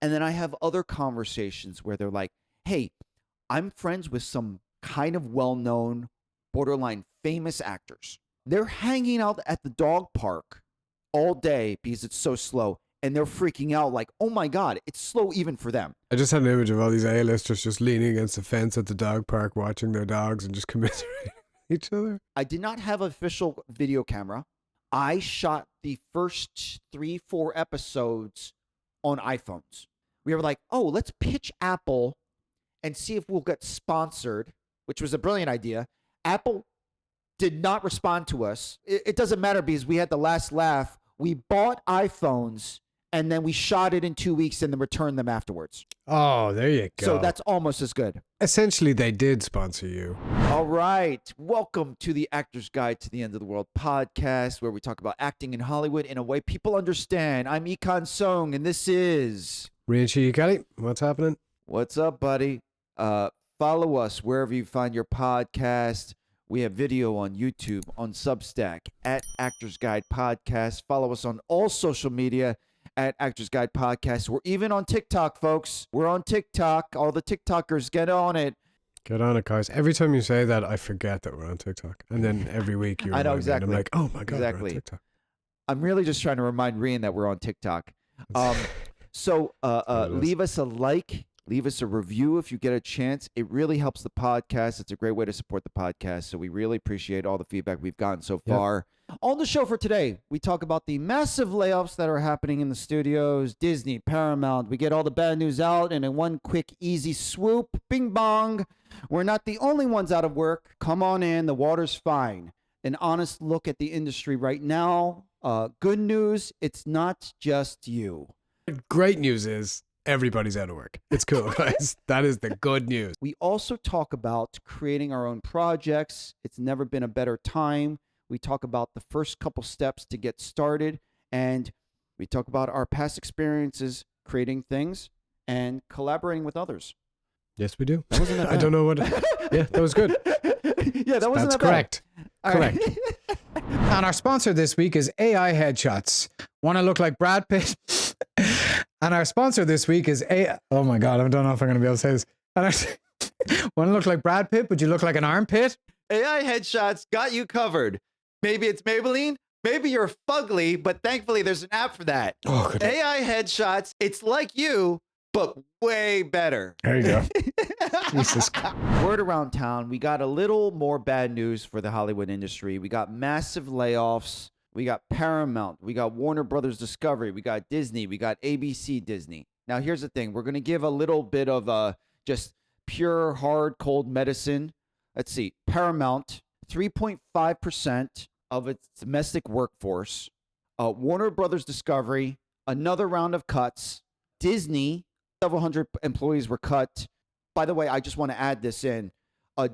And then I have other conversations where they're like, hey, I'm friends with some kind of well-known, borderline famous actors. They're hanging out at the dog park all day because it's so slow. And they're freaking out like, oh my God, it's slow even for them. I just had an image of all these A-listers just leaning against the fence at the dog park watching their dogs and just commiserating each other. I did not have an official video camera. I shot the first 3-4 episodes on iPhones. We were like, oh, let's pitch Apple and see if we'll get sponsored, which was a brilliant idea. Apple did not respond to us. It doesn't matter because we had the last laugh. We bought iPhones and then we shot it in 2 weeks and then returned them afterwards. Oh, there you go. So that's almost as good. Essentially, they did sponsor you. All right. Welcome to the Actor's Guide to the End of the World podcast, where we talk about acting in Hollywood in a way people understand. I'm Ikon Song, and this is... Rían Kelly, what's happening? What's up, buddy? Follow us wherever you find your podcast. We have video on YouTube, on Substack, at Actor's Guide Podcast. Follow us on all social media at Actor's Guide Podcast. We're even on TikTok, folks. We're on TikTok. All the TikTokers, get on it. Get on it, guys. Every time you say that, I forget that we're on TikTok. And then every week you I know remind me, and exactly. I'm like, oh my God, Exactly. we're on TikTok. I'm really just trying to remind Rían that we're on TikTok. So leave us a like, leave us a review if you get a chance. It really helps the podcast. It's a great way to support the podcast. So we really appreciate all the feedback we've gotten so far. On the show for today, we talk about the massive layoffs that are happening in the studios, Disney, Paramount. We get all the bad news out and in one quick, easy swoop. Bing bong. We're not the only ones out of work. Come on in. The water's fine. An honest look at the industry right now. Good news. It's not just you. Great news is everybody's out of work. It's cool, guys. That is the good news. We also talk about creating our own projects. It's never been a better time. We talk about the first couple steps to get started, and we talk about our past experiences creating things and collaborating with others. Yes, we do. That wasn't that bad. I don't know what... Yeah, that was good. Yeah, that wasn't That's that correct. Bad. Correct. Right. And our sponsor this week is AI Headshots. Want to look like Brad Pitt? And our sponsor this week is Oh my God, I don't know if I'm going to be able to say this. Want to look like Brad Pitt, but you look like an armpit? AI Headshots got you covered. Maybe it's Maybelline. Maybe you're fugly, but thankfully there's an app for that. Oh, good. AI Headshots. It's like you, but way better. There you go. Jesus. Word around town, we got a little more bad news for the Hollywood industry. We got massive layoffs. We got Paramount. We got Warner Brothers Discovery. We got Disney. We got ABC Disney. Now, here's the thing. We're going to give a little bit of just pure, hard, cold medicine. Let's see. Paramount, 3.5% of its domestic workforce. Warner Brothers Discovery, another round of cuts. Disney, several hundred employees were cut. By the way, I just want to add this in.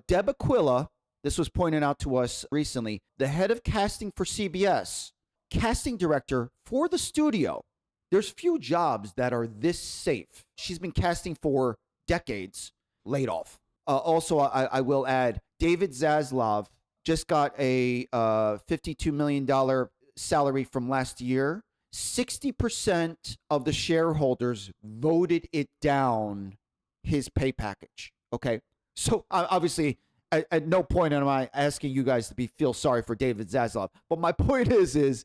Deb Aquila, this was pointed out to us recently, the head of casting for CBS, casting director for the studio. There's few jobs that are this safe. She's been casting for decades, laid off. Also, I will add, David Zaslav just got a $52 million salary from last year. 60% of the shareholders voted it down, his pay package. Okay. So obviously, at no point am I asking you guys to feel sorry for David Zaslav. But my point is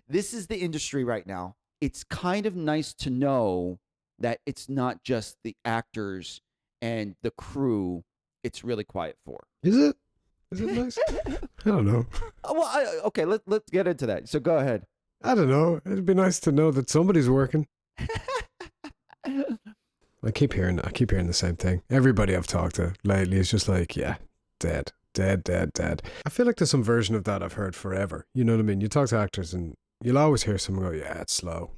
this is the industry right now. It's kind of nice to know that it's not just the actors and the crew it's really quiet for. Is it? Is it nice? I don't know. Well, okay, let's get into that. So go ahead. I don't know. It'd be nice to know that somebody's working. I keep hearing the same thing. Everybody I've talked to lately is just like, yeah, dead. I feel like there's some version of that I've heard forever. You know what I mean? You talk to actors and you'll always hear someone go, yeah, it's slow.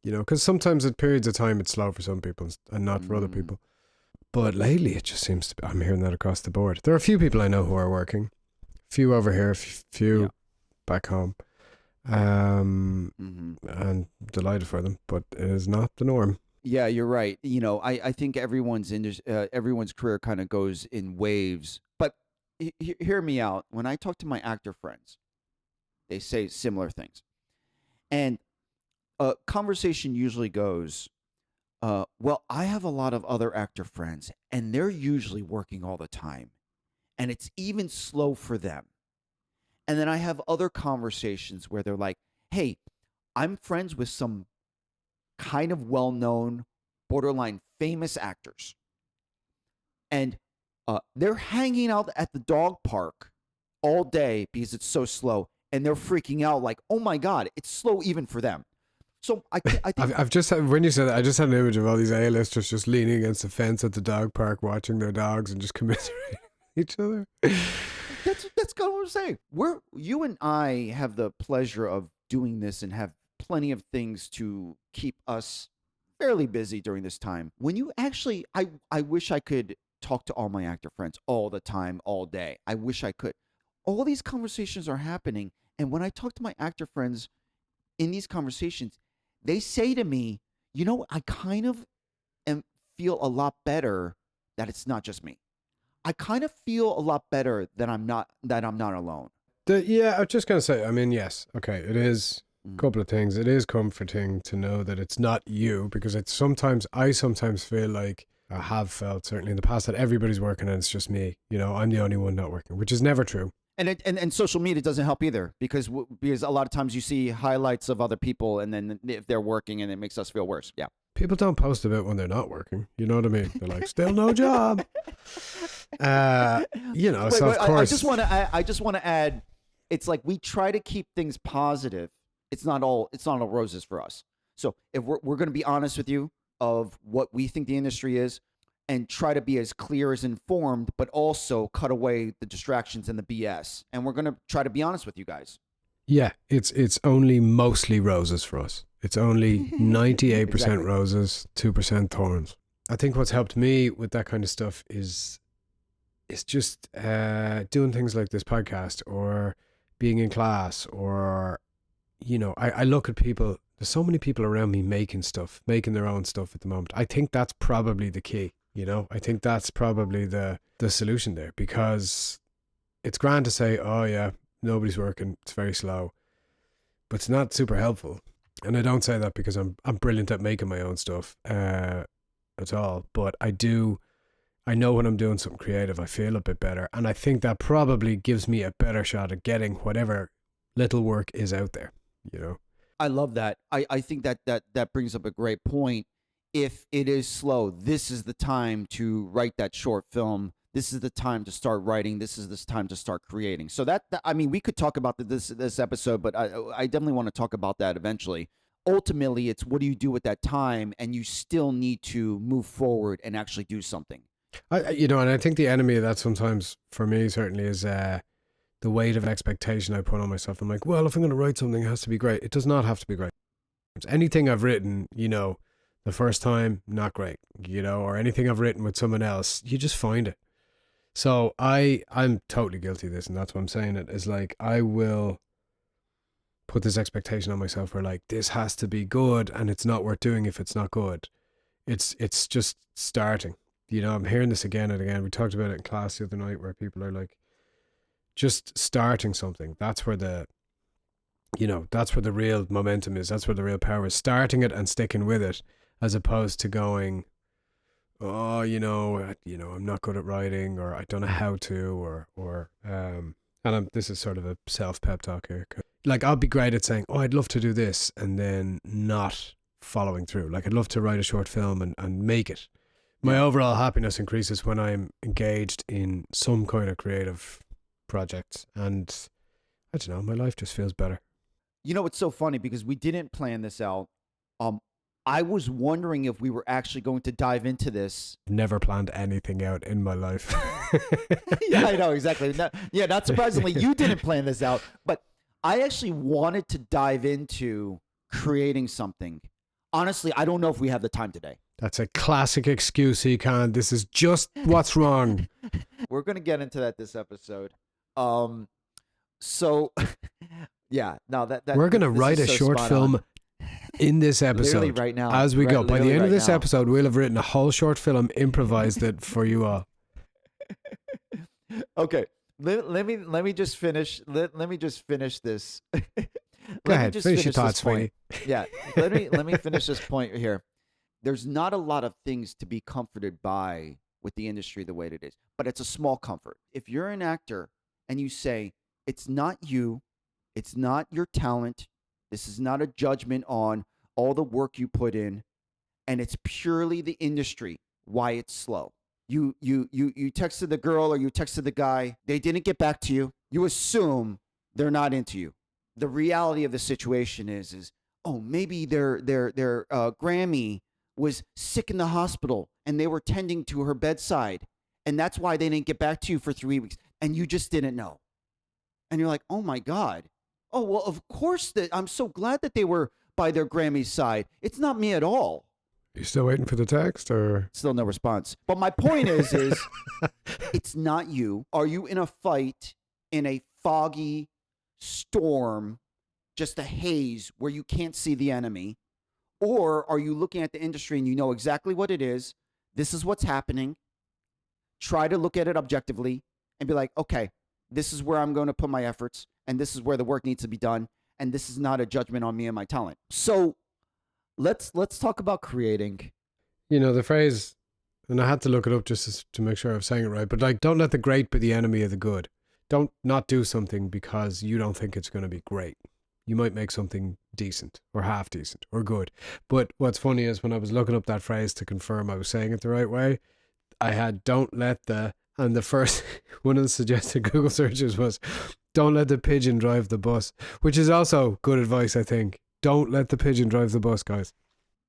You know, because sometimes at periods of time it's slow for some people and not for other people. But lately it just seems to be, I'm hearing that across the board. There are a few people I know who are working. A few over here, a few back home. And delighted for them, but it is not the norm. Yeah, you're right. You know, I think everyone's career kind of goes in waves. But hear me out. When I talk to my actor friends, they say similar things. And a conversation usually goes, Well, I have a lot of other actor friends, and they're usually working all the time, and it's even slow for them. And then I have other conversations where they're like, hey, I'm friends with some kind of well known, borderline famous actors, and they're hanging out at the dog park all day because it's so slow, and they're freaking out like, oh my God, it's slow even for them. So I think I've just had, when you said that, I just had an image of all these A-listers just leaning against the fence at the dog park, watching their dogs and just commiserating each other. that's kind of what I'm saying. You and I have the pleasure of doing this and have plenty of things to keep us fairly busy during this time. When you actually, I wish I could talk to all my actor friends all the time, all day. I wish I could. All these conversations are happening, and when I talk to my actor friends in these conversations, they say to me, I kind of feel a lot better that it's not just me. I kind of feel a lot better that I'm not alone. Yeah, I was just going to say, I mean, yes, okay, it is a couple of things. It is comforting to know that it's not you, because I sometimes feel like, I have felt certainly in the past, that everybody's working and it's just me. I'm the only one not working, which is never true. And social media doesn't help either, because a lot of times you see highlights of other people, and then if they're working, and it makes us feel worse. Yeah. People don't post about when they're not working. You know what I mean? They're like, still no job. So of course. I just want to add, it's like we try to keep things positive. It's not all roses for us. So if we're going to be honest with you of what we think the industry is, and try to be as clear as informed, but also cut away the distractions and the BS. And we're going to try to be honest with you guys. Yeah, it's only mostly roses for us. It's only 98% exactly. Roses, 2% thorns. I think what's helped me with that kind of stuff is just doing things like this podcast, or being in class, or, I look at people. There's so many people around me making their own stuff at the moment. I think that's probably the key. I think that's probably the solution there, because it's grand to say, oh yeah, nobody's working, it's very slow, but it's not super helpful. And I don't say that because I'm brilliant at making my own stuff at all, but I know when I'm doing something creative, I feel a bit better, and I think that probably gives me a better shot at getting whatever little work is out there. I love that. I think that brings up a great point. If it is slow, this is the time to write that short film. This is the time to start writing. This is the time to start creating. So that I mean, we could talk about this episode, but I definitely want to talk about that eventually. Ultimately, it's what do you do at that time, and you still need to move forward and actually do something. And I think the enemy of that sometimes, for me certainly, is the weight of expectation I put on myself. I'm like, well, if I'm going to write something, it has to be great. It does not have to be great. Anything I've written, the first time, not great, or anything I've written with someone else, you just find it. So I'm totally guilty of this, and that's what I'm saying. It is like, I will put this expectation on myself where like, this has to be good, and it's not worth doing if it's not good. It's just starting. I'm hearing this again and again. We talked about it in class the other night, where people are like, just starting something. That's where the real momentum is. That's where the real power is. Starting it and sticking with it, as opposed to going, oh, I'm not good at writing, or I don't know how to, this is sort of a self-pep talk here. Like, I'll be great at saying, oh, I'd love to do this, and then not following through. Like, I'd love to write a short film and make it. My overall happiness increases when I'm engaged in some kind of creative project, and I don't know, my life just feels better. It's so funny because we didn't plan this out. I was wondering if we were actually going to dive into this. Never planned anything out in my life. Yeah, I know, exactly. Not surprisingly, you didn't plan this out, but I actually wanted to dive into creating something. Honestly, I don't know if we have the time today. That's a classic excuse, Ekan. This is just what's wrong. We're going to get into that this episode. So, yeah, no, that we're going to write a short film in this episode. Literally right now. As we go. By the end of this episode, we'll have written a whole short film, improvised it for you all. Okay. Let me just finish. Let me just finish this. Go ahead. Finish your thoughts, Sweetie. Yeah. Let me finish this point here. there's not a lot of things to be comforted by with the industry the way it is, but it's a small comfort. If you're an actor and you say, it's not you, it's not your talent, this is not a judgment on all the work you put in, and it's purely the industry why it's slow. You texted the girl or you texted the guy, they didn't get back to you. You assume they're not into you. The reality of the situation is oh, maybe their Grammy was sick in the hospital and they were tending to her bedside, and that's why they didn't get back to you for 3 weeks, and you just didn't know. And you're like, oh my God. Oh, well, of course I'm so glad that they were by their Grammy's side. It's not me at all. You still waiting for the text, or Still no response. But my point is it's not you. Are you in a fight in a foggy storm, just a haze where you can't see the enemy? Or are you looking at the industry and you know exactly what it is? This is what's happening. Try to look at it objectively and be like, okay, this is where I'm going to put my efforts, and this is where the work needs to be done, and this is not a judgment on me and my talent. So let's talk about creating. you know the phrase, and I had to look it up just to make sure I was saying it right. But like, don't let the great be the enemy of the good. Don't not do something because you don't think it's going to be great. You might make something decent or half decent or good. But what's funny is when I was looking up that phrase to confirm I was saying it the right way, I had don't let the, and the first one of the suggested Google searches was don't let the pigeon drive the bus, which is also good advice, I think. Don't let the pigeon drive the bus, guys.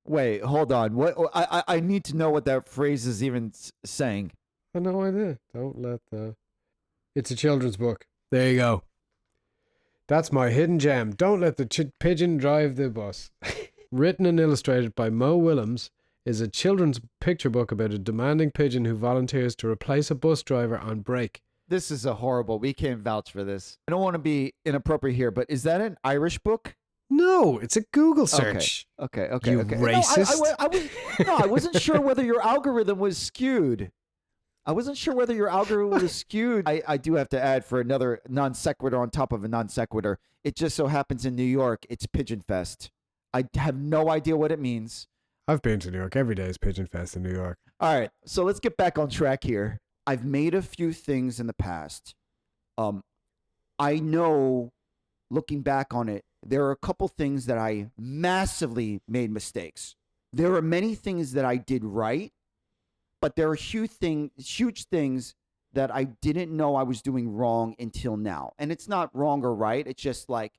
Wait, hold on. What? I need to know what that phrase is even saying. I have no idea. Don't let the... It's a children's book. There you go. That's my hidden gem. Don't let the pigeon drive the bus. Written and illustrated by Mo Willems, is a children's picture book about a demanding pigeon who volunteers to replace a bus driver on break. This is a horrible. We can't vouch for this. I don't want to be inappropriate here, but is that an Irish book? No, it's a Google search. Okay. You okay. racist. I wasn't sure whether your algorithm was skewed. I do have to add for another non sequitur on top of a non sequitur. It just so happens in New York, it's Pigeon Fest. I have no idea what it means. I've been to New York. Every day is Pigeon Fest in New York. All right, so let's get back on track here. I've made a few things in the past. I know, looking back on it, there are a couple things that I massively made mistakes. There are many things that I did right, but there are huge things that I didn't know I was doing wrong until now. And it's not wrong or right. It's just like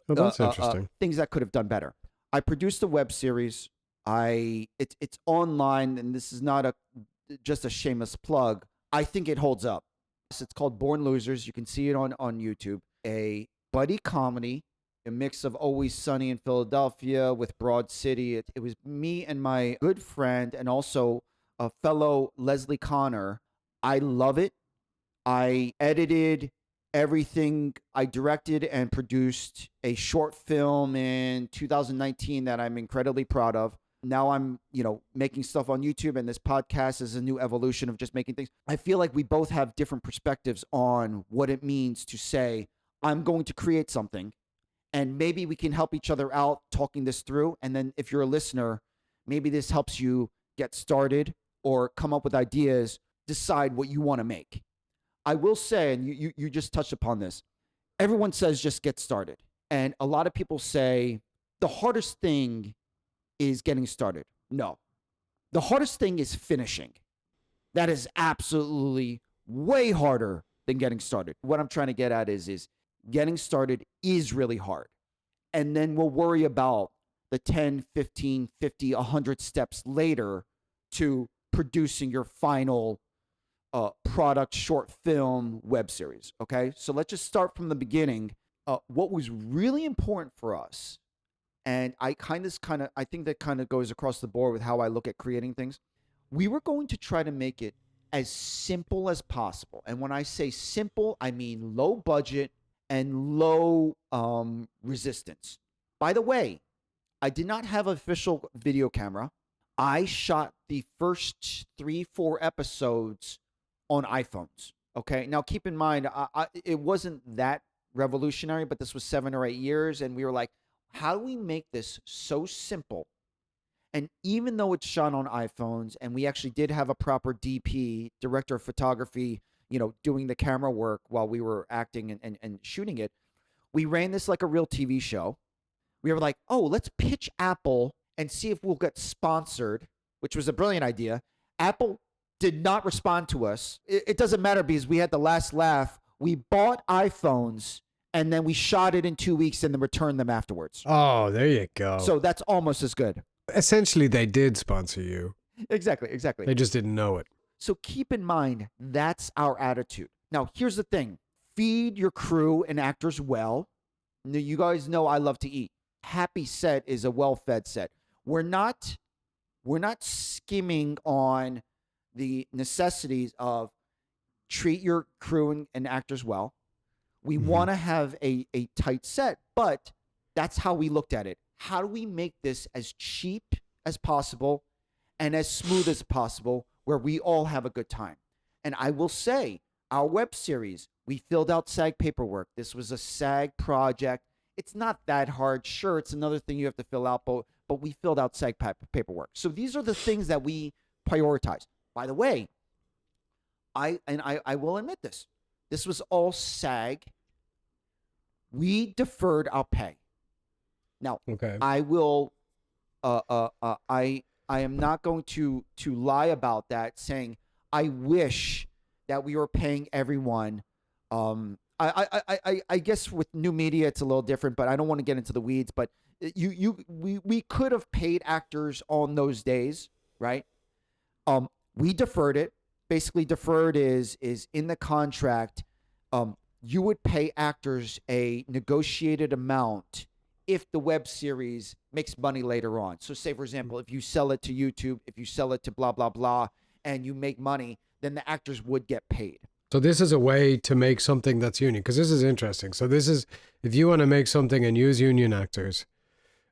Oh, that's interesting. things that could have done better. I produced a web series. It's online, and this is not just a shameless plug. I think it holds up. It's called Born Losers. You can see it on YouTube. A buddy comedy, a mix of Always Sunny in Philadelphia with Broad City. It was me and my good friend and also a fellow Leslie Connor. I love it. I edited everything. I directed and produced a short film in 2019 that I'm incredibly proud of. Now I'm, making stuff on YouTube, and this podcast is a new evolution of just making things. I feel like we both have different perspectives on what it means to say, I'm going to create something, and maybe we can help each other out talking this through. And then if you're a listener, maybe this helps you get started or come up with ideas, decide what you want to make. I will say, and you just touched upon this, everyone says just get started. And a lot of people say the hardest thing is getting started. No. The hardest thing is finishing. That is absolutely way harder than getting started. What I'm trying to get at is getting started is really hard. And then we'll worry about the 10, 15, 50, 100 steps later to producing your final product, short film, web series. Okay? So let's just start from the beginning. What was really important for us, and I think that kind of goes across the board with how I look at creating things. We were going to try to make it as simple as possible. And when I say simple, I mean low budget and low resistance. By the way, I did not have an official video camera. I shot the first 3-4 episodes on iPhones. Okay. Now keep in mind, it wasn't that revolutionary, but this was 7 or 8 years. And we were like, how do we make this so simple And even though it's shot on iPhones, and we actually did have a proper DP, director of photography, doing the camera work while we were acting and shooting it, we ran this like a real TV show. We were like, oh, let's pitch Apple and see if we'll get sponsored, which was a brilliant idea. Apple did not respond to us. It doesn't matter because we had the last laugh. We bought iPhones and then we shot it in 2 weeks and then returned them afterwards. Oh, there you go. So that's almost as good. Essentially, they did sponsor you. Exactly. They just didn't know it. So keep in mind, that's our attitude. Now, here's the thing. Feed your crew and actors well. You guys know I love to eat. Happy set is a well-fed set. We're not skimming on the necessities of treat your crew and actors well. We want to have a tight set, but that's how we looked at it. How do we make this as cheap as possible and as smooth as possible where we all have a good time? And I will say, our web series, we filled out SAG paperwork. This was a SAG project. It's not that hard. Sure, it's another thing you have to fill out, but we filled out SAG paperwork. So these are the things that we prioritize. By the way, I will admit this. This was all SAG. We deferred our pay. Now, Okay. I will. I am not going to lie about that. Saying I wish that we were paying everyone. I guess with new media it's a little different, but I don't want to get into the weeds. But we could have paid actors on those days, right? We deferred it. Basically, deferred is in the contract. You would pay actors a negotiated amount if the web series makes money later on. So say, for example, if you sell it to YouTube, if you sell it to blah, blah, blah, and you make money, then the actors would get paid. So this is a way to make something that's union, because this is interesting. So this is, if you want to make something and use union actors,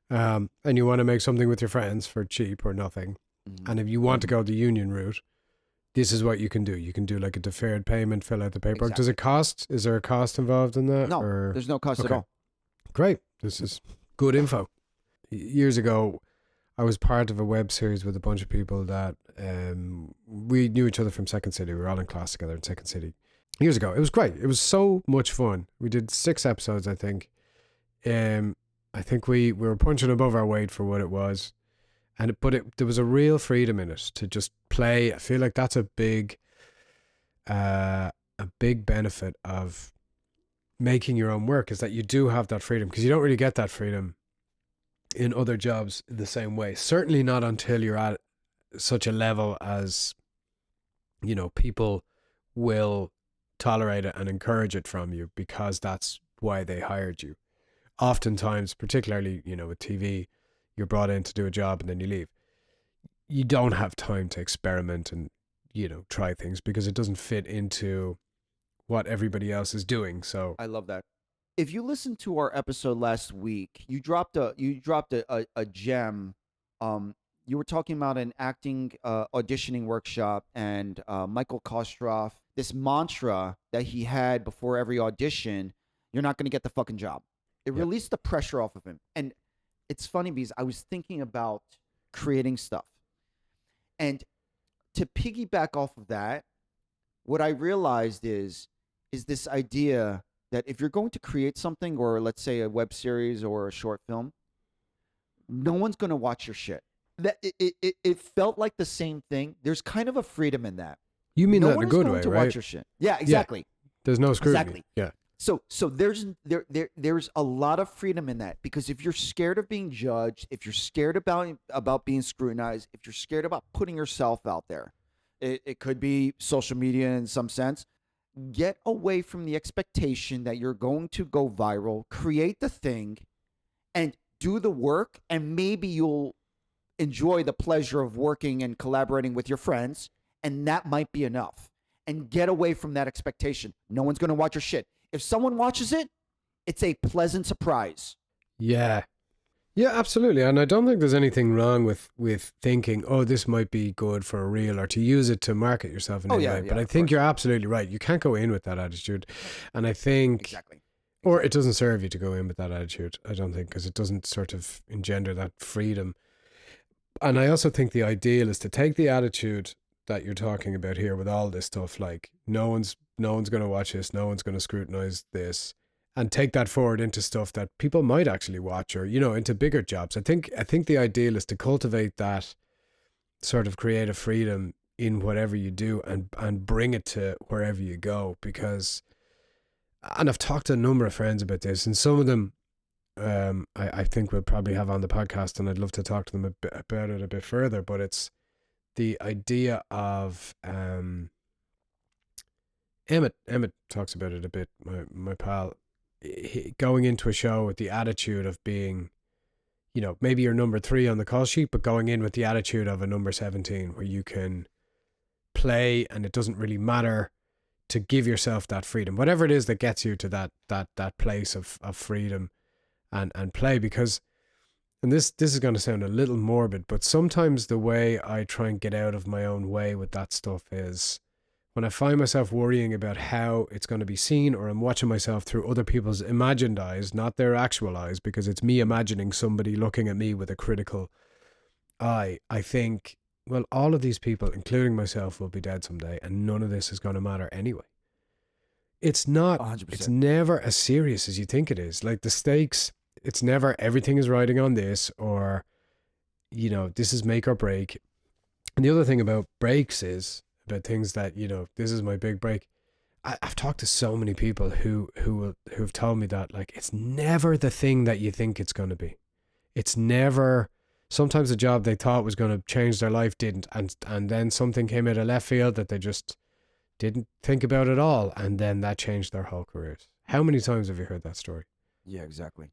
and you want to make something with your friends for cheap or nothing, and if you want to go the union route, this is what you can do. You can do like a deferred payment, fill out the paperwork. Exactly. Does it cost? Is there a cost involved in that? No, or? there's no cost at Okay. all. Great. This is good info. Years ago, I was part of a web series with a bunch of people that we knew each other from Second City. We were all in class together in Second City. Years ago. It was great. It was so much fun. We did 6 episodes, I think. I think we were punching above our weight for what it was. There was a real freedom in it to just play. I feel like that's a big benefit of making your own work, is that you do have that freedom, because you don't really get that freedom in other jobs the same way. Certainly not until you're at such a level as, people will tolerate it and encourage it from you because that's why they hired you. Oftentimes, particularly, with TV, you're brought in to do a job and then you leave. You don't have time to experiment and, try things because it doesn't fit into what everybody else is doing. So I love that. If you listened to our episode last week, you dropped a gem. You were talking about an acting auditioning workshop, and Michael Kostroff, this mantra that he had before every audition: "You're not going to get the fucking job." It released the pressure off of him. And it's funny because I was thinking about creating stuff, and to piggyback off of that, what I realized is this idea that if you're going to create something, or let's say a web series or a short film, no one's going to watch your shit. That it felt like the same thing. There's kind of a freedom in that. you mean No that in one a is good going way, to right? watch your shit. Yeah, exactly. There's no scrutiny. Exactly. Yeah. So there's a lot of freedom in that, because if you're scared of being judged, if you're scared about being scrutinized, if you're scared about putting yourself out there, it could be social media in some sense. Get away from the expectation that you're going to go viral. Create the thing and do the work, and maybe you'll enjoy the pleasure of working and collaborating with your friends, and that might be enough. And get away from that expectation. No one's going to watch your shit. If someone watches it, it's a pleasant surprise. Yeah. Yeah, absolutely. And I don't think there's anything wrong with thinking, oh, this might be good for a reel, or to use it to market yourself in any way. But I think you're absolutely right. You can't go in with that attitude. And I think, Exactly. or it doesn't serve you to go in with that attitude, I don't think, because it doesn't sort of engender that freedom. And I also think the ideal is to take the attitude that you're talking about here with all this stuff, like no one's going to watch this, no one's going to scrutinize this, and take that forward into stuff that people might actually watch, or, you know, into bigger jobs. I think the ideal is to cultivate that sort of creative freedom in whatever you do, and bring it to wherever you go. Because, and I've talked to a number of friends about this, and some of them I think we'll probably have on the podcast, and I'd love to talk to them about it a bit further. But it's the idea of Emmett talks about it a bit, my pal, going into a show with the attitude of being, you know, maybe you're number 3 on the call sheet, but going in with the attitude of a number 17, where you can play and it doesn't really matter, to give yourself that freedom, whatever it is that gets you to that place of freedom and play. Because, and this is going to sound a little morbid, but sometimes the way I try and get out of my own way with that stuff is when I find myself worrying about how it's going to be seen, or I'm watching myself through other people's imagined eyes, not their actual eyes, because it's me imagining somebody looking at me with a critical eye. I think, well, all of these people, including myself, will be dead someday, and none of this is going to matter anyway. It's not, 100%. It's never as serious as you think it is. Like the stakes, it's never everything is riding on this, or, you know, this is make or break. And the other thing about breaks is, about things that, you know, this is my big break. I've talked to so many people who've told me that, like, it's never the thing that you think it's going to be. It's never, sometimes a job they thought was going to change their life didn't, and then something came out of left field that they just didn't think about at all, and then that changed their whole careers. How many times have you heard that story? Yeah, exactly.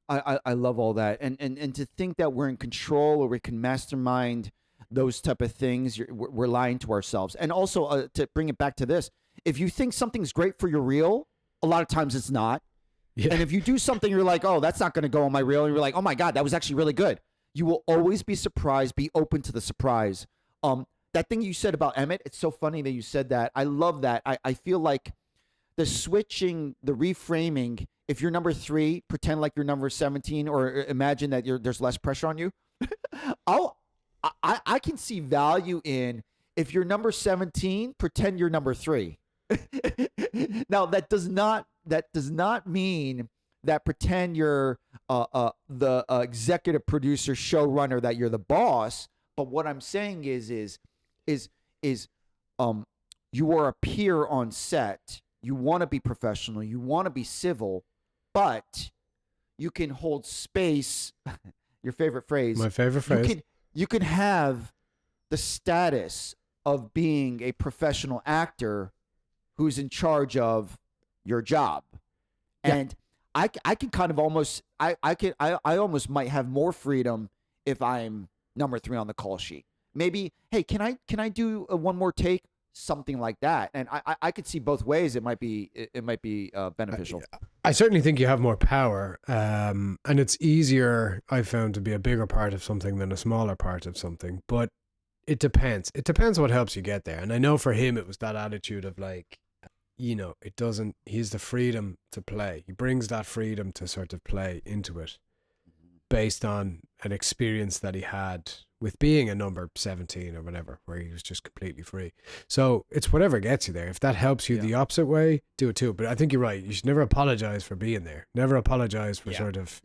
I love all that, and to think that we're in control, or we can mastermind those type of things, we're lying to ourselves. And also, to bring it back to this, if you think something's great for your reel, a lot of times it's not. Yeah. And if you do something, you're like, oh, that's not going to go on my reel, and you're like, oh my God, that was actually really good. You will always be surprised. Be open to the surprise. That thing you said about Emmett, it's so funny that you said that. I love that. I feel like the switching, the reframing, if you're number 3, pretend like you're number 17, or imagine that there's less pressure on you. I can see value in, if you're number 17, pretend you're number 3. Now that does not mean that pretend you're the executive producer, showrunner, that you're the boss. But what I'm saying is you are a peer on set. You want to be professional. You want to be civil, but you can hold space. Your favorite phrase. My favorite phrase. You can have the status of being a professional actor who's in charge of your job. Yeah. And I can kind of almost, I almost might have more freedom if I'm number 3 on the call sheet. Maybe, hey, can I do one more take? Something like that. And I could see both ways. It might be beneficial. I certainly think you have more power, and it's easier, I've found, to be a bigger part of something than a smaller part of something. But it depends. It depends what helps you get there. And I know for him, it was that attitude of, like, you know, he has the freedom to play. He brings that freedom to sort of play into it based on an experience that he had with being a number 17 or whatever, where he was just completely free. So it's whatever gets you there. If that helps you the opposite way, do it too. But I think you're right. You should never apologize for being there. Never apologize for sort of,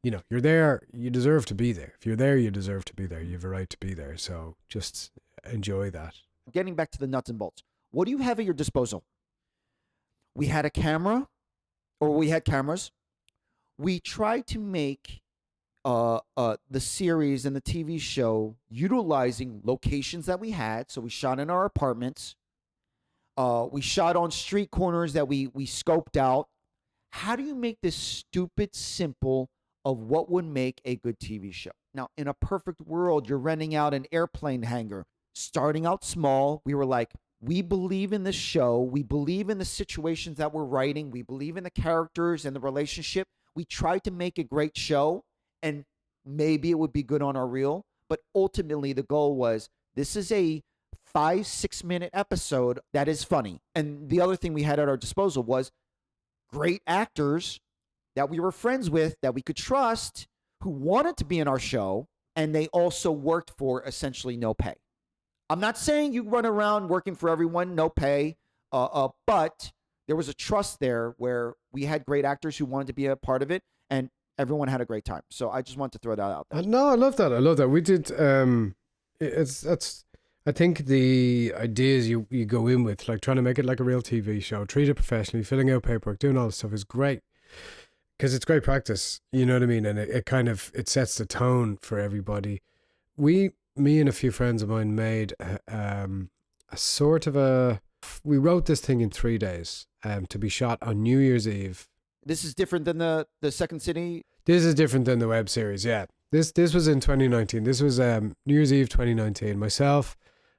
you know, you're there, you deserve to be there. If you're there, you deserve to be there. You have a right to be there. So just enjoy that. Getting back to the nuts and bolts. What do you have at your disposal? We had a camera, or we had cameras. We tried to make the series and the TV show utilizing locations that we had. So we shot in our apartments. We shot on street corners that we scoped out. How do you make this stupid simple of what would make a good TV show? Now, in a perfect world, you're renting out an airplane hangar. Starting out small, we were like, we believe in this show. We believe in the situations that we're writing. We believe in the characters and the relationship. We tried to make a great show, and maybe it would be good on our reel. But ultimately, the goal was, this is a 5-6 minute episode that is funny. And the other thing we had at our disposal was great actors that we were friends with, that we could trust, who wanted to be in our show. and they also worked for essentially no pay. I'm not saying you run around working for everyone, no pay, but there was a trust there where we had great actors who wanted to be a part of it, and everyone had a great time. So I just want to throw that out there. No, I love that. I love that. We did. That's. I think the ideas you go in with, like trying to make it like a real TV show, treat it professionally, filling out paperwork, doing all this stuff is great because it's great practice. You know what I mean? And it kind of it sets the tone for everybody. Me and a few friends of mine made a sort of a. We wrote this thing in 3 days to be shot on New Year's Eve. This is different than the Second City. This is different than the web series, yeah. This was in 2019. This was New Year's Eve 2019. Myself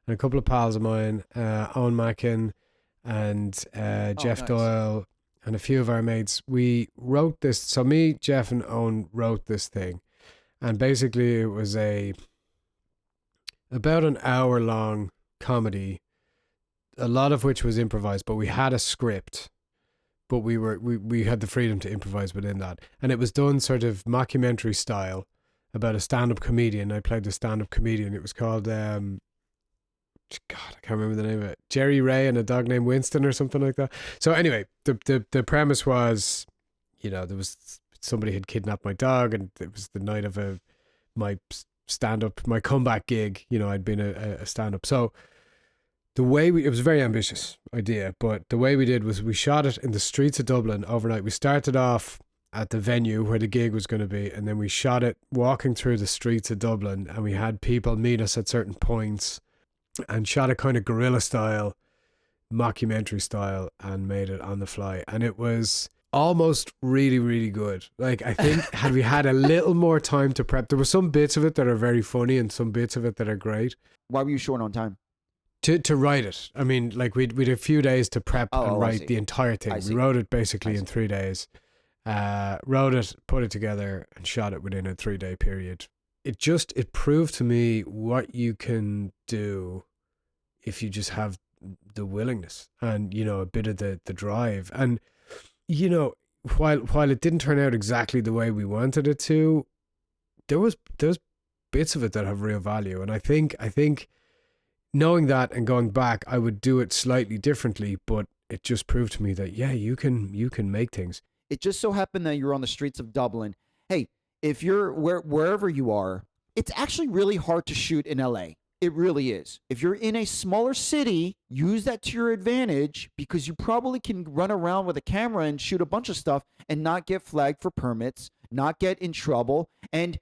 and a couple of pals of mine, Owen Mackin and Jeff nice. Doyle and a few of our mates, we wrote this. So me, Jeff and Owen wrote this thing. And basically it was about an hour long comedy, a lot of which was improvised, but we had a script. But we had the freedom to improvise within that. And it was done sort of mockumentary style about a stand-up comedian. I played the stand-up comedian. It was called, God, I can't remember the name of it. Jerry Ray and a dog named Winston or something like that. So anyway, the premise was, there was somebody had kidnapped my dog, and it was the night of my stand-up, my comeback gig. I'd been a stand-up. So the way it was a very ambitious idea, but the way we did was we shot it in the streets of Dublin overnight. We started off at the venue where the gig was going to be, and then we shot it walking through the streets of Dublin, and we had people meet us at certain points and shot it kind of guerrilla style, mockumentary style, and made it on the fly. And it was almost really, really good. Like, I think had we had a little more time to prep, there were some bits of it that are very funny and some bits of it that are great. Why were you short on time? To write it. I mean, like we'd a few days to prep and I write see. the entire thing. We wrote it basically in 3 days. Wrote it, put it together, and shot it within a 3-day period. It proved to me what you can do if you just have the willingness and, a bit of the drive. And, while it didn't turn out exactly the way we wanted it to, there was bits of it that have real value. And I think knowing that and going back, I would do it slightly differently, but it just proved to me that, yeah, you can make things. It just so happened that you're on the streets of Dublin. Hey, if you're wherever you are, it's actually really hard to shoot in LA. It really is. If you're in a smaller city, use that to your advantage because you probably can run around with a camera and shoot a bunch of stuff and not get flagged for permits, not get in trouble. And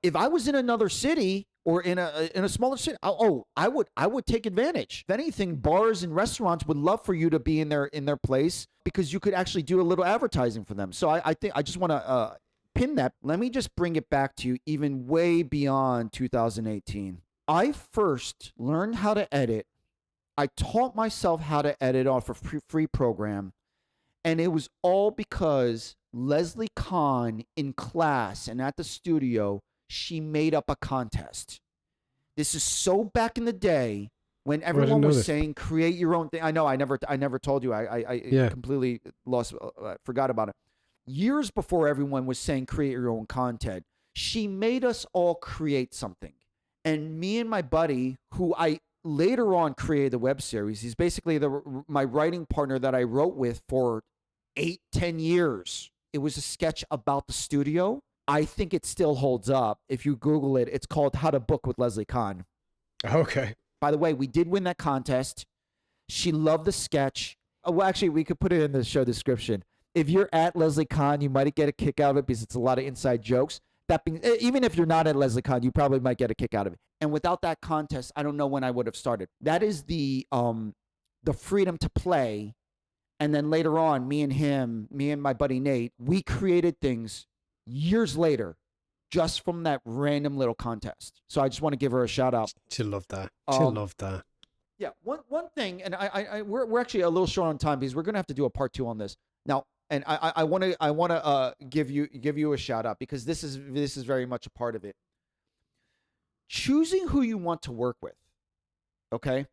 if I was in another city or in a smaller city, I would take advantage. If anything, bars and restaurants would love for you to be in their place because you could actually do a little advertising for them. So I think I just want to pin that. Let me just bring it back to you even way beyond 2018. I first learned how to edit. I taught myself how to edit off a free program, and it was all because Leslie Kahn in class and at the studio, she made up a contest. This is so back in the day when everyone was saying create your own thing. I know I never told you. I completely forgot about it. Years before everyone was saying create your own content, she made us all create something. And me and my buddy, who I later on created the web series, he's basically my writing partner that I wrote with for 8-10 years. It was a sketch about the studio. I think it still holds up. If you Google it, it's called How to Book with Leslie Kahn. Okay. By the way, we did win that contest. She loved the sketch. Oh, well, actually, we could put it in the show description. If you're at Leslie Kahn, you might get a kick out of it because it's a lot of inside jokes. Even if you're not at Leslie Kahn, you probably might get a kick out of it. And without that contest, I don't know when I would have started. That is the freedom to play. And then later on, me and my buddy Nate, we created things years later just from that random little contest. So I just want to give her a shout out. She'll love that. She'll love that. Yeah, one thing, and we're actually a little short on time because we're gonna have to do a part 2 on this now. And I want to give you a shout out because this is very much a part of it. Choosing who you want to work with, okay?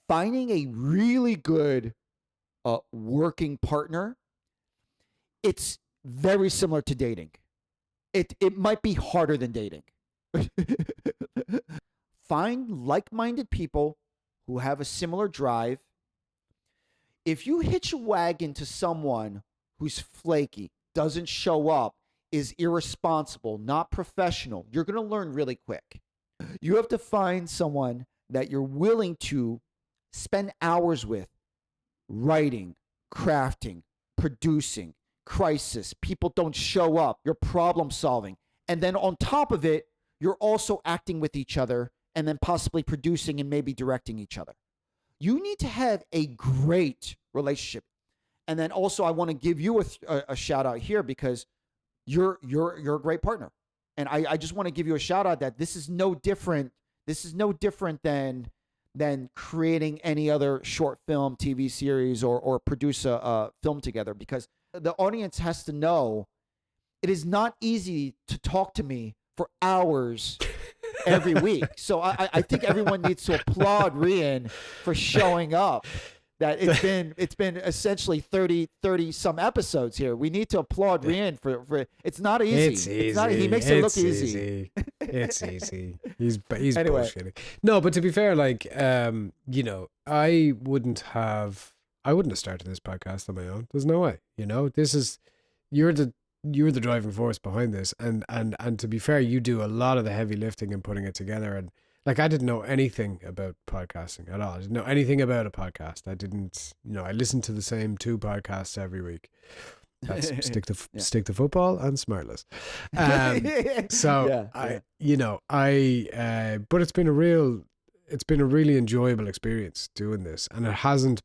Finding a really good working partner. It's very similar to dating. it might be harder than dating. Find like-minded people who have a similar drive. If you hitch a wagon to someone who's flaky, doesn't show up, is irresponsible, not professional, you're going to learn really quick. You have to find someone that you're willing to spend hours with, writing, crafting, producing, crisis, people don't show up, you're problem solving. And then on top of it, you're also acting with each other and then possibly producing and maybe directing each other. You need to have a great relationship. And then also I want to give you a shout out here because you're a great partner. And I just want to give you a shout out that this is no different. This is no different than creating any other short film, TV series, or produce a film together, because the audience has to know it is not easy to talk to me for hours every week. So I think everyone needs to applaud Rían for showing up. That it's been essentially 30 some episodes here. We need to applaud Rían for it's not easy. It's easy. It's not, he makes it look easy. It's easy. He's Anyway. bullshitting. No, but to be fair, like you know, I wouldn't have started this podcast on my own. There's no way. You know, you're the driving force behind this, and to be fair, you do a lot of the heavy lifting and putting it together. And like, I didn't know anything about podcasting at all. I didn't know anything about a podcast. I didn't, you know, I listened to the same 2 podcasts every week. That's Stick to Football and Smartless. So but it's been a really enjoyable experience doing this, and it hasn't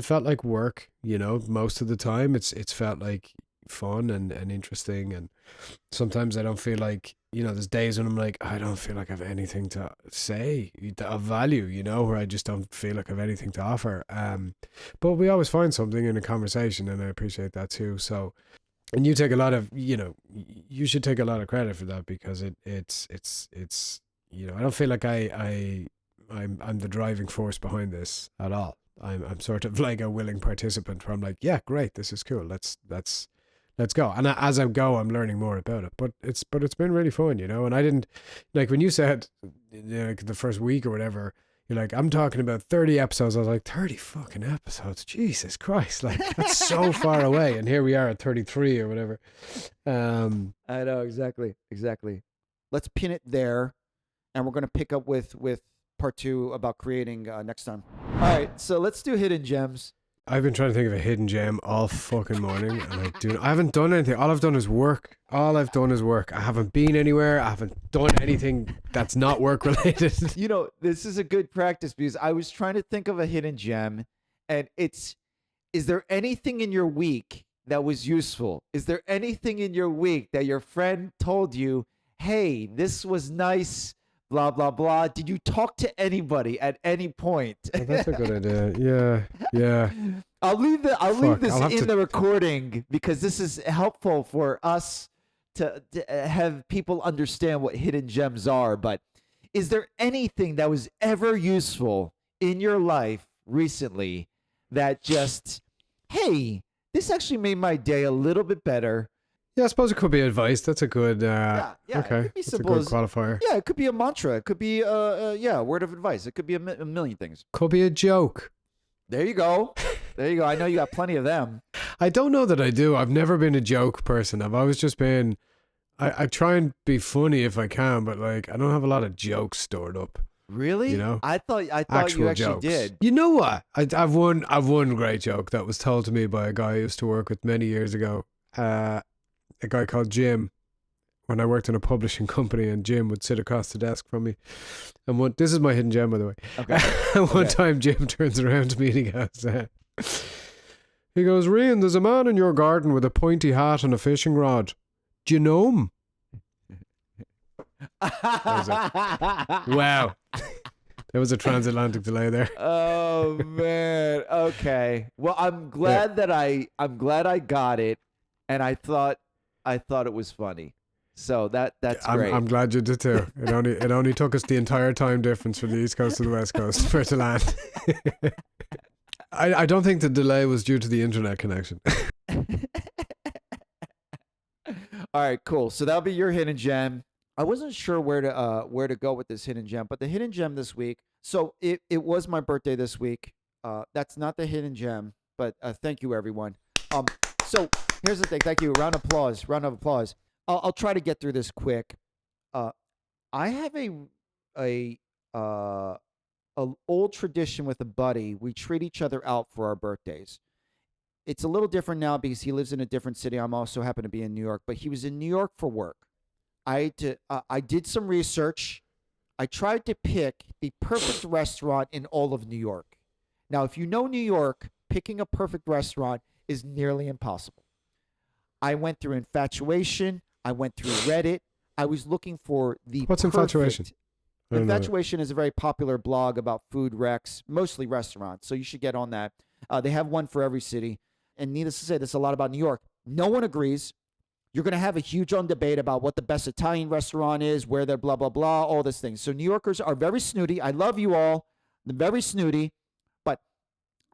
felt like work. You know, most of the time it's felt like fun and interesting. And sometimes I don't feel like, you know, there's days when I'm like, I don't feel like I have anything to say of value, you know, where I just don't feel like I have anything to offer. But we always find something in a conversation, and I appreciate that too. So, and you take a lot of, you know, you should take a lot of credit for that, because it's you know, I don't feel like I'm the driving force behind this at all. I'm sort of like a willing participant where I'm like, yeah, great, this is cool. Let's go. And as I go, I'm learning more about it. But it's been really fun, you know. And I didn't, like, when you said, you know, like the first week or whatever, you're like, I'm talking about 30 episodes. I was like, 30 fucking episodes? Jesus Christ. Like, that's so far away. And here we are at 33 or whatever. I know, exactly. Let's pin it there, and we're going to pick up with part 2 about creating next time. All right, so let's do hidden gems. I've been trying to think of a hidden gem all fucking morning, and I haven't done anything. All I've done is work. I haven't been anywhere. I haven't done anything that's not work related. You know, this is a good practice, because I was trying to think of a hidden gem, and is there anything in your week that was useful? Is there anything in your week that your friend told you, hey, this was nice, blah, blah, blah? Did you talk to anybody at any point? Oh, that's a good idea. Yeah. I'll leave this in the recording, because this is helpful for us to have people understand what hidden gems are. But is there anything that was ever useful in your life recently that just, hey, this actually made my day a little bit better? Yeah, I suppose it could be advice. That's a good, okay. That's a good qualifier. Yeah, it could be a mantra. It could be a word of advice. It could be a million things. Could be a joke. There you go. I know you got plenty of them. I don't know that I do. I've never been a joke person. I've always just been, I try and be funny if I can, but like, I don't have a lot of jokes stored up. Really? You know? I thought Actual you actually jokes. did. You know what? I've one great joke that was told to me by a guy I used to work with many years ago. A guy called Jim, when I worked in a publishing company, and Jim would sit across the desk from me. And this is my hidden gem, by the way. Okay. One time Jim turns around to me and he goes, Rían, there's a man in your garden with a pointy hat and a fishing rod. Do you know him? Wow. There was a transatlantic delay there. Oh man. Okay. Well, I'm glad that I got it, and I thought it was funny. So that's great. I'm glad you did too. It only took us the entire time difference from the East Coast to the West Coast for it to land. I don't think the delay was due to the internet connection. All right, cool. So that'll be your hidden gem. I wasn't sure where to go with this hidden gem, but the hidden gem this week. So it was my birthday this week. That's not the hidden gem, but thank you everyone. So here's the thing. Thank you. Round of applause. Round of applause. I'll try to get through this quick. I have a old tradition with a buddy. We treat each other out for our birthdays. It's a little different now because he lives in a different city. I'm also happen to be in New York, but he was in New York for work. I did some research. I tried to pick the perfect restaurant in all of New York. Now, if you know New York, picking a perfect restaurant is nearly impossible. I went through Infatuation. I went through Reddit. I was looking for the What's perfect. Infatuation? I don't know. Infatuation is a very popular blog about food wrecks, mostly restaurants. So you should get on that. They have one for every city. And needless to say, this is a lot about New York. No one agrees. You're going to have a huge debate about what the best Italian restaurant is, where they're blah, blah, blah, all these things. So New Yorkers are very snooty. I love you all. They're very snooty. But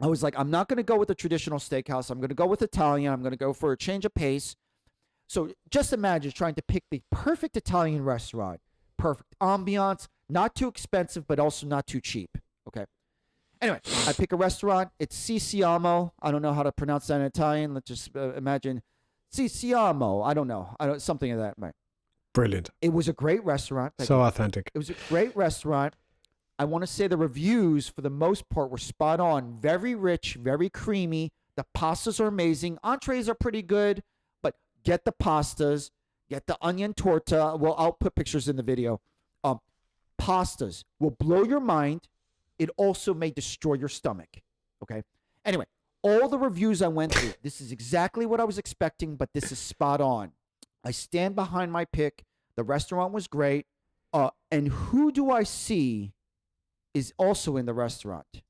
I was like, I'm not going to go with a traditional steakhouse. I'm going to go with Italian. I'm going to go for a change of pace. So just imagine trying to pick the perfect Italian restaurant. Perfect ambiance, not too expensive, but also not too cheap. Okay. Anyway, I pick a restaurant. It's Sisiamo. I don't know how to pronounce that in Italian. Let's just imagine Sisiamo. I don't know. Something of that. Right. Brilliant. It was a great restaurant. So authentic. It was a great restaurant. I want to say the reviews, for the most part, were spot on. Very rich, very creamy. The pastas are amazing. Entrees are pretty good, but get the pastas. Get the onion torta. Well, I'll put pictures in the video. Pastas will blow your mind. It also may destroy your stomach. Okay. Anyway, all the reviews I went through, this is exactly what I was expecting, but this is spot on. I stand behind my pick. The restaurant was great. And who do I see is also in the restaurant?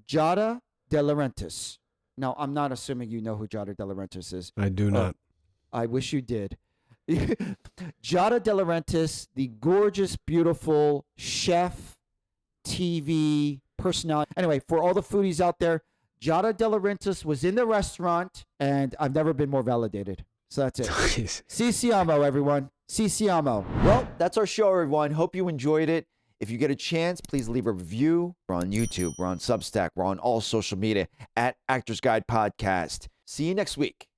Giada De Laurentiis. Now, I'm not assuming you know who Giada De Laurentiis is. I do not. I wish you did. Giada De Laurentiis, the gorgeous, beautiful chef, TV personality. Anyway, for all the foodies out there, Giada De Laurentiis was in the restaurant, and I've never been more validated. So that's it. Si siamo, everyone. Si siamo. Well, that's our show, everyone. Hope you enjoyed it. If you get a chance, please leave a review. We're on YouTube. We're on Substack. We're on all social media at Actors Guide Podcast. See you next week.